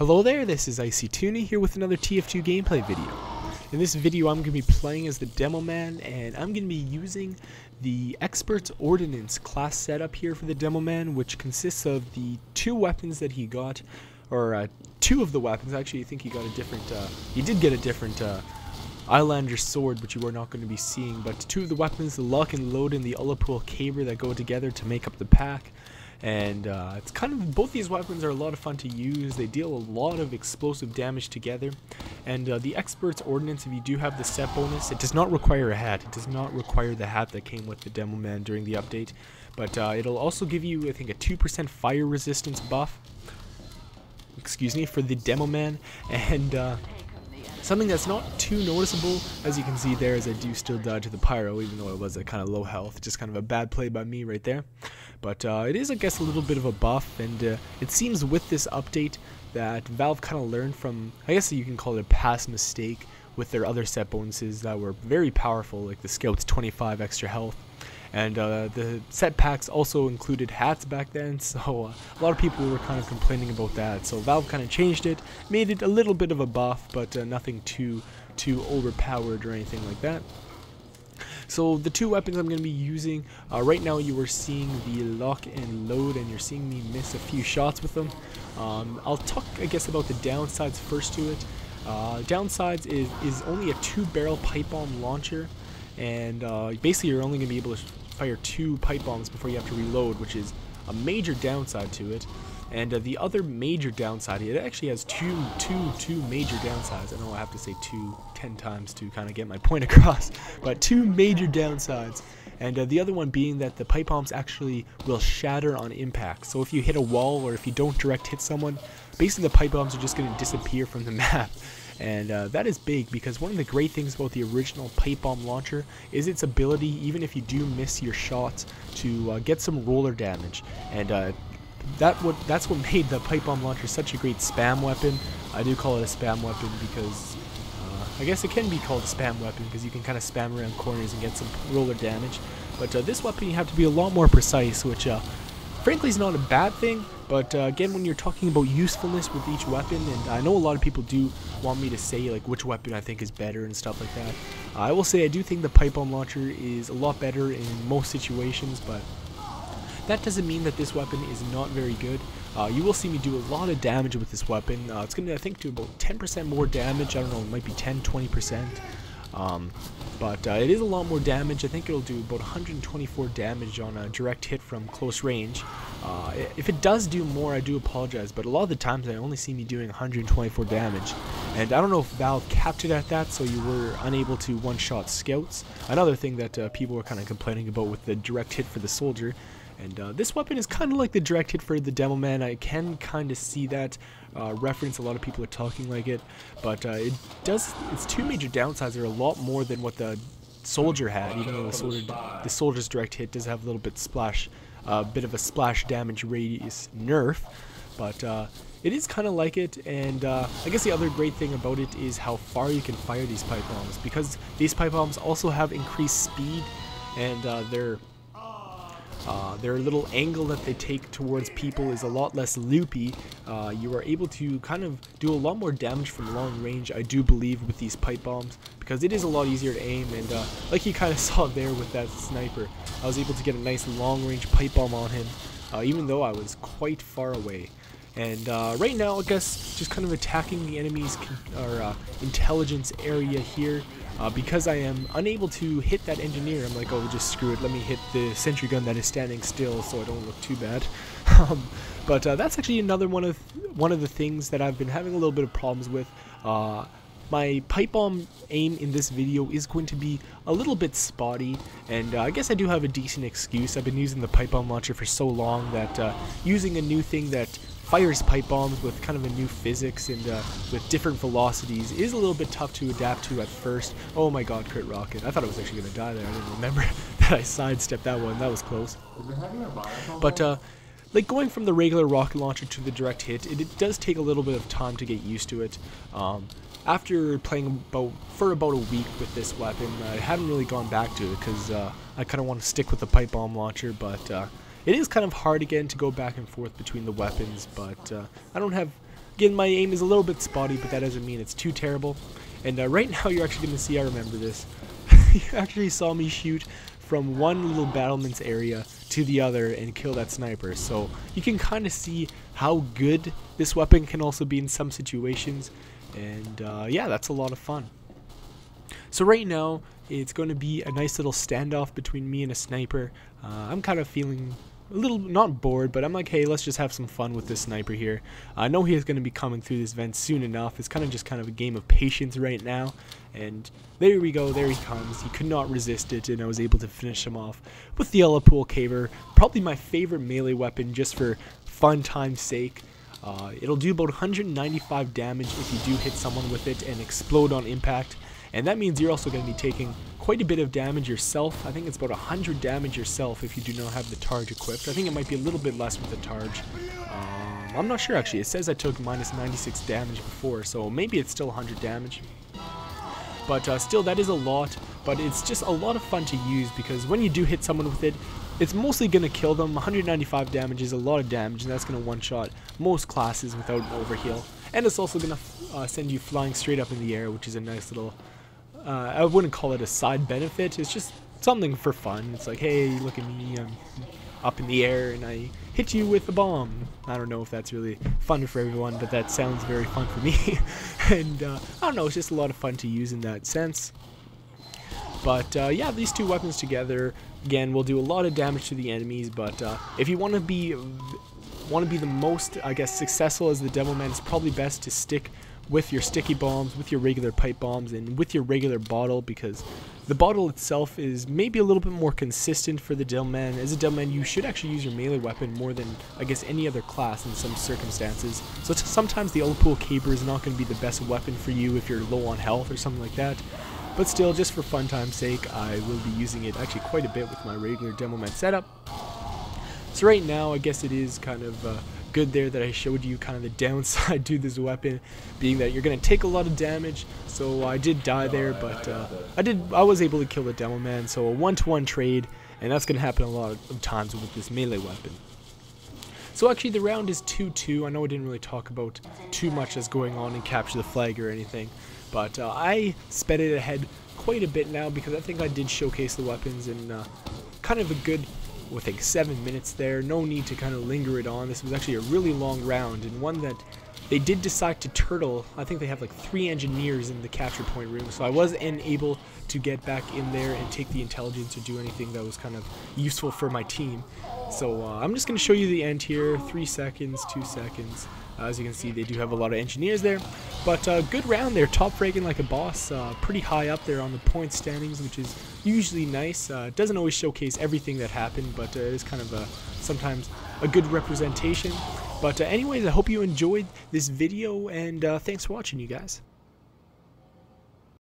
Hello there, this is Icy Tooney here with another TF2 gameplay video. In this video I'm going to be playing as the Demo Man, and I'm going to be using the Expert's Ordnance class setup here for the Demo Man, which consists of the two weapons that he got, or two of the weapons. Actually, I think he got a different, he did get a different Islander sword, which you are not going to be seeing, but two of the weapons, the Loch and Load and the Ulapool caber, that go together to make up the pack. And it's kind of, both these weapons are a lot of fun to use. They deal a lot of explosive damage together. And the Expert's Ordnance, if you do have the set bonus, it does not require a hat. It does not require the hat that came with the Demo Man during the update. But it'll also give you, I think, a 2% fire resistance buff. Excuse me, for the Demo Man. And something that's not too noticeable, as you can see there, is I do still die to the Pyro, even though it was at kind of low health. Just kind of a bad play by me right there. But it is, I guess, a little bit of a buff, and it seems with this update that Valve kind of learned from, I guess you can call it a past mistake, with their other set bonuses that were very powerful, like the Scout's 25 extra health. And the set packs also included hats back then, so a lot of people were kind of complaining about that. So Valve kind of changed it, made it a little bit of a buff, but nothing too overpowered or anything like that. So the two weapons I'm going to be using, right now you are seeing the Loch and Load, and you're seeing me miss a few shots with them. I'll talk, I guess, about the downsides first to it. Downsides is only a 2-barrel pipe bomb launcher, and basically you're only going to be able to fire 2 pipe bombs before you have to reload, which is a major downside to it. And the other major downside, it actually has two major downsides. I know I have to say 10 times to kind of get my point across, but 2 major downsides. And the other one being that the pipe bombs actually will shatter on impact. So if you hit a wall, or if you don't direct hit someone, basically the pipe bombs are just going to disappear from the map. And that is big, because one of the great things about the original pipe bomb launcher is its ability, even if you do miss your shots, to get some roller damage. And that's what made the pipe bomb launcher such a great spam weapon. I do call it a spam weapon because I guess it can be called a spam weapon because you can kind of spam around corners and get some roller damage. But this weapon you have to be a lot more precise, which frankly is not a bad thing. But again, when you're talking about usefulness with each weapon, and I know a lot of people do want me to say like which weapon I think is better and stuff like that. I will say I do think the pipe bomb launcher is a lot better in most situations, but that doesn't mean that this weapon is not very good. You will see me do a lot of damage with this weapon. It's going to, I think, do about 10% more damage. I don't know, it might be 10-20%. But it is a lot more damage. I think it'll do about 124 damage on a direct hit from close range. If it does do more, I do apologize, but a lot of the times I only see me doing 124 damage. And I don't know if Valve capped it at that, so you were unable to one-shot scouts. Another thing that people were kind of complaining about with the direct hit for the soldier. And this weapon is kind of like the direct hit for the Demo Man. I can kind of see that reference. A lot of people are talking like it, but its 2 major downsides are a lot more than what the soldier had. Even though the soldier's direct hit does have a little bit bit of a splash damage radius nerf, but it is kind of like it. And I guess the other great thing about it is how far you can fire these pipe bombs, because these pipe bombs also have increased speed, and their little angle that they take towards people is a lot less loopy. You are able to kind of do a lot more damage from long range, I do believe, with these pipe bombs, because it is a lot easier to aim. And like you kind of saw there with that sniper, I was able to get a nice long range pipe bomb on him, even though I was quite far away. And right now, I guess, just kind of attacking the enemy's intelligence area here. Because I am unable to hit that engineer, I'm like, oh, just screw it, let me hit the sentry gun that is standing still so I don't look too bad. But that's actually another one of the things that I've been having a little bit of problems with. My pipe bomb aim in this video is going to be a little bit spotty, and I guess I do have a decent excuse. I've been using the pipe bomb launcher for so long that using a new thing that fires pipe bombs with kind of a new physics and with different velocities is a little bit tough to adapt to at first. Oh my god, crit rocket. I thought I was actually going to die there. I didn't remember that I sidestepped that one. That was close. But like going from the regular rocket launcher to the direct hit, it does take a little bit of time to get used to it. After playing for about a week with this weapon, I haven't really gone back to it because I kind of want to stick with the pipe bomb launcher, but it is kind of hard again to go back and forth between the weapons. But I don't have Again, my aim is a little bit spotty, but that doesn't mean it's too terrible. And right now you're actually going to see, I remember this. You actually saw me shoot from one little battlement's area to the other and kill that sniper. So you can kind of see how good this weapon can also be in some situations. And yeah, that's a lot of fun. So right now, it's going to be a nice little standoff between me and a sniper. I'm kind of feeling a little, not bored, but I'm like, hey, let's just have some fun with this sniper here. I know he's going to be coming through this vent soon enough. It's kind of a game of patience right now. And there we go, there he comes. He could not resist it, and I was able to finish him off with the Ulapool caver. Probably my favorite melee weapon just for fun time's sake. It'll do about 195 damage if you do hit someone with it and explode on impact. And that means you're also going to be taking quite a bit of damage yourself. I think it's about 100 damage yourself if you do not have the Targe equipped. I think it might be a little bit less with the Targe. I'm not sure actually. It says I took minus 96 damage before, so maybe it's still 100 damage. But still, that is a lot, but it's just a lot of fun to use because when you do hit someone with it, it's mostly going to kill them. 195 damage is a lot of damage, and that's going to one-shot most classes without an overheal. And it's also going to send you flying straight up in the air, which is a nice little, I wouldn't call it a side benefit, it's just something for fun. It's like, hey, look at me, I'm up in the air and I hit you with a bomb. I don't know if that's really fun for everyone, but that sounds very fun for me. And I don't know, it's just a lot of fun to use in that sense. But yeah, these two weapons together, again, will do a lot of damage to the enemies. But if you want to be the most, I guess, successful as the Devilman, it's probably best to stick with your sticky bombs, with your regular pipe bombs, and with your regular bottle, because the bottle itself is maybe a little bit more consistent for the Devilman. As a Devilman, you should actually use your melee weapon more than, I guess, any other class in some circumstances. So sometimes the Ulapool caber is not going to be the best weapon for you if you're low on health or something like that. But still, just for fun time's sake, I will be using it actually quite a bit with my regular Devilman setup. So right now, I guess it is kind of good there that I showed you kind of the downside to this weapon, being that you're going to take a lot of damage. So I did die there, but I was able to kill the Devilman. So a 1-to-1 trade, and that's going to happen a lot of times with this melee weapon. So actually the round is 2-2. I know I didn't really talk about too much that's going on in Capture the Flag or anything, but I sped it ahead quite a bit now because I think I did showcase the weapons in kind of a good, I think, 7 minutes there. No need to kind of linger it on. This was actually a really long round, and one that they did decide to turtle. I think they have like 3 engineers in the capture point room, so I wasn't able to get back in there and take the intelligence or do anything that was kind of useful for my team. So I'm just going to show you the end here. 3 seconds, 2 seconds. As you can see, they do have a lot of engineers there, but good round there, top fragging like a boss, pretty high up there on the point standings, which is usually nice. It doesn't always showcase everything that happened, but it is kind of sometimes a good representation. But anyways, I hope you enjoyed this video, and thanks for watching, you guys.